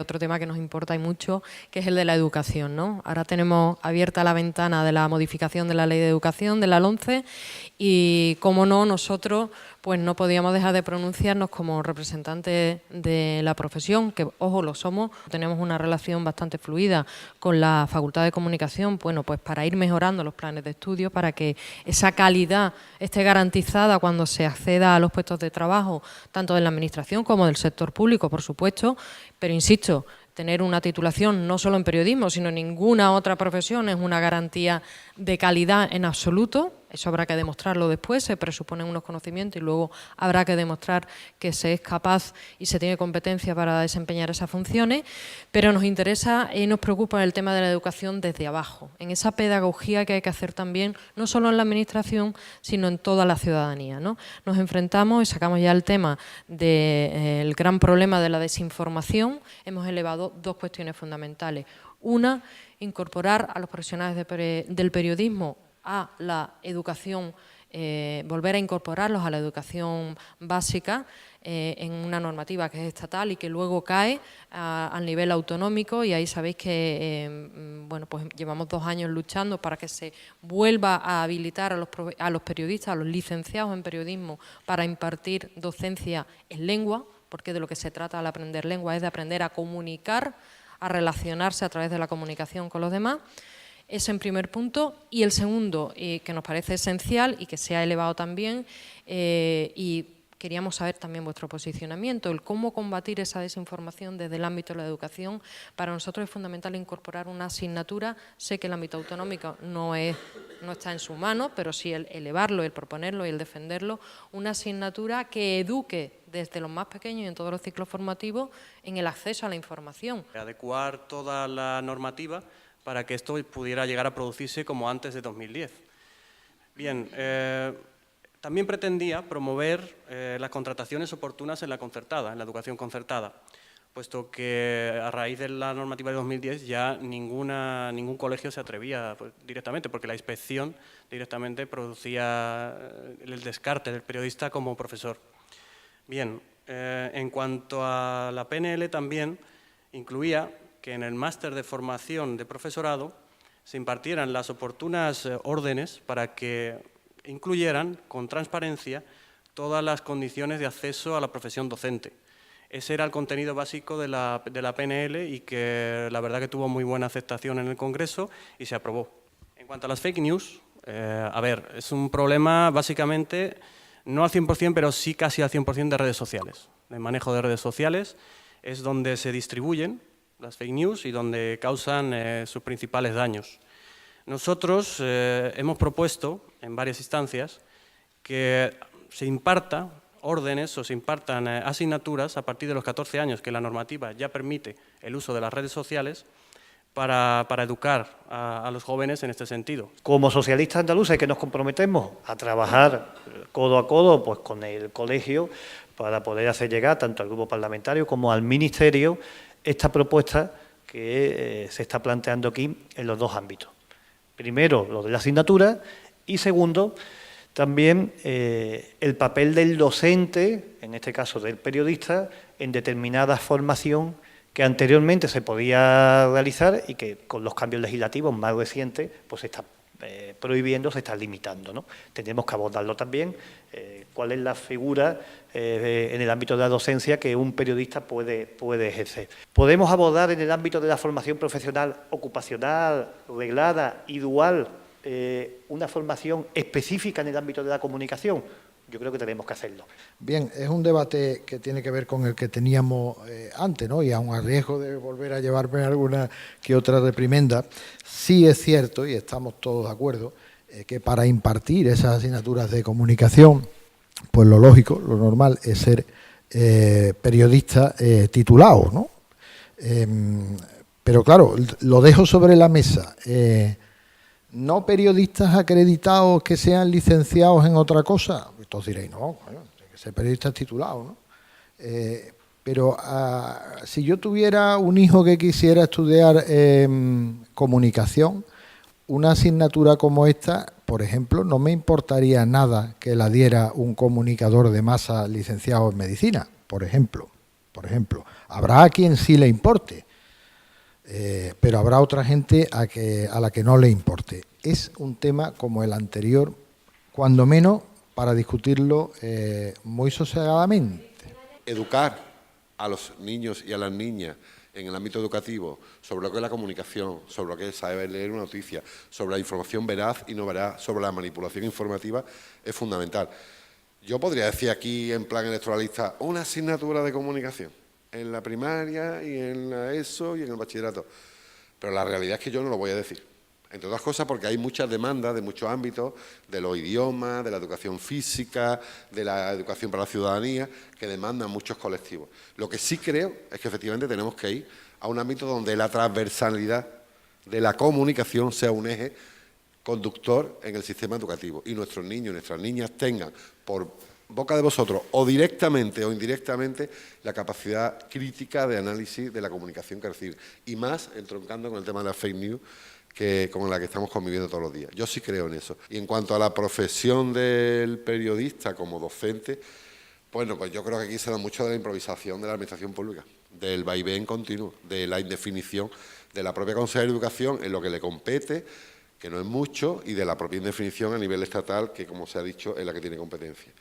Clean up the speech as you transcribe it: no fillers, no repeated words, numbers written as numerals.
otro tema que nos importa y mucho, que es el de la educación, ¿no? Ahora tenemos abierta la ventana de la modificación de la Ley de Educación, de la LOMCE, y, cómo no, nosotros pues no podíamos dejar de pronunciarnos como representantes de la profesión, que, ojo, lo somos, tenemos una relación bastante fluida con la Facultad de Comunicación, bueno, pues para ir mejorando los planes de estudio, para que esa calidad esté garantizada cuando se acceda a los puestos de trabajo, tanto de la Administración como del sector público, por supuesto, pero insisto, tener una titulación no solo en periodismo, sino en ninguna otra profesión es una garantía de calidad en absoluto. Eso habrá que demostrarlo después, se presuponen unos conocimientos y luego habrá que demostrar que se es capaz y se tiene competencia para desempeñar esas funciones, pero nos interesa y nos preocupa el tema de la educación desde abajo, en esa pedagogía que hay que hacer también, no solo en la Administración, sino en toda la ciudadanía, ¿no? Nos enfrentamos y sacamos ya el tema del gran problema de la desinformación. Hemos elevado dos cuestiones fundamentales. Una, incorporar a los profesionales del periodismo a la educación, volver a incorporarlos a la educación básica en una normativa que es estatal y que luego cae al nivel autonómico, y ahí sabéis que bueno, pues llevamos 2 años luchando para que se vuelva a habilitar a los periodistas, a los licenciados en periodismo, para impartir docencia en lengua, porque de lo que se trata al aprender lengua es de aprender a comunicar, a relacionarse a través de la comunicación con los demás. Ese en primer punto. Y el segundo, que nos parece esencial y que se ha elevado también, y queríamos saber también vuestro posicionamiento, el cómo combatir esa desinformación desde el ámbito de la educación. Para nosotros es fundamental incorporar una asignatura. Sé que el ámbito autonómico no está en su mano, pero sí el elevarlo, el proponerlo y el defenderlo, una asignatura que eduque desde los más pequeños y en todos los ciclos formativos en el acceso a la información. Adecuar toda la normativa para que esto pudiera llegar a producirse como antes de 2010. Bien, también pretendía promover las contrataciones oportunas en la concertada, en la educación concertada, puesto que a raíz de la normativa de 2010 ya ningún colegio se atrevía directamente, porque la inspección directamente producía el descarte del periodista como profesor. Bien, en cuanto a la PNL también incluía que en el máster de formación de profesorado se impartieran las oportunas órdenes para que incluyeran con transparencia todas las condiciones de acceso a la profesión docente. Ese era el contenido básico de la PNL y que la verdad que tuvo muy buena aceptación en el Congreso y se aprobó. En cuanto a las fake news, a ver, es un problema básicamente, no al 100%, pero sí casi al 100% de redes sociales. El manejo de redes sociales es donde se distribuyen las fake news y donde causan sus principales daños. Nosotros hemos propuesto en varias instancias que se imparta órdenes o se impartan asignaturas a partir de los 14 años, que la normativa ya permite el uso de las redes sociales, para educar a los jóvenes en este sentido. Como socialistas andaluces, que nos comprometemos a trabajar codo a codo pues, con el colegio para poder hacer llegar tanto al grupo parlamentario como al ministerio esta propuesta que se está planteando aquí en los dos ámbitos. Primero, lo de la asignatura y segundo, también el papel del docente, en este caso del periodista, en determinada formación que anteriormente se podía realizar y que con los cambios legislativos más recientes pues se está prohibiendo, se está limitando, ¿no? Tenemos que abordarlo también, cuál es la figura en el ámbito de la docencia que un periodista puede ejercer. Podemos abordar en el ámbito de la formación profesional ocupacional, reglada y dual, una formación específica en el ámbito de la comunicación. Yo creo que tenemos que hacerlo. Bien, es un debate que tiene que ver con el que teníamos antes, ¿no? Y aun a riesgo de volver a llevarme alguna que otra reprimenda, sí es cierto, y estamos todos de acuerdo, que para impartir esas asignaturas de comunicación, pues lo lógico, lo normal es ser periodista titulado, ¿no? Pero claro, lo dejo sobre la mesa. No periodistas acreditados que sean licenciados en otra cosa. Todos diréis, no, bueno, tiene que ser periodistas titulados, ¿no? Pero si yo tuviera un hijo que quisiera estudiar comunicación, una asignatura como esta, por ejemplo, no me importaría nada que la diera un comunicador de masa licenciado en medicina, por ejemplo. por ejemplo. Habrá a quien sí le importe, pero habrá otra gente a la que no le importe. Es un tema como el anterior, cuando menos para discutirlo muy sosegadamente. Educar a los niños y a las niñas en el ámbito educativo sobre lo que es la comunicación, sobre lo que es saber leer una noticia, sobre la información veraz y no veraz, sobre la manipulación informativa, es fundamental. Yo podría decir aquí, en plan electoralista, una asignatura de comunicación en la primaria y en la ESO y en el bachillerato, pero la realidad es que yo no lo voy a decir. Entre otras cosas porque hay muchas demandas de muchos ámbitos, de los idiomas, de la educación física, de la educación para la ciudadanía, que demandan muchos colectivos. Lo que sí creo es que efectivamente tenemos que ir a un ámbito donde la transversalidad de la comunicación sea un eje conductor en el sistema educativo y nuestros niños y nuestras niñas tengan por boca de vosotros o directamente o indirectamente la capacidad crítica de análisis de la comunicación que reciben y más entroncando con el tema de la fake news con la que estamos conviviendo todos los días. Yo sí creo en eso. Y en cuanto a la profesión del periodista como docente, bueno, pues yo creo que aquí se da mucho de la improvisación de la administración pública, del vaivén continuo, de la indefinición de la propia Consejera de Educación en lo que le compete, que no es mucho, y de la propia indefinición a nivel estatal, que como se ha dicho es la que tiene competencia.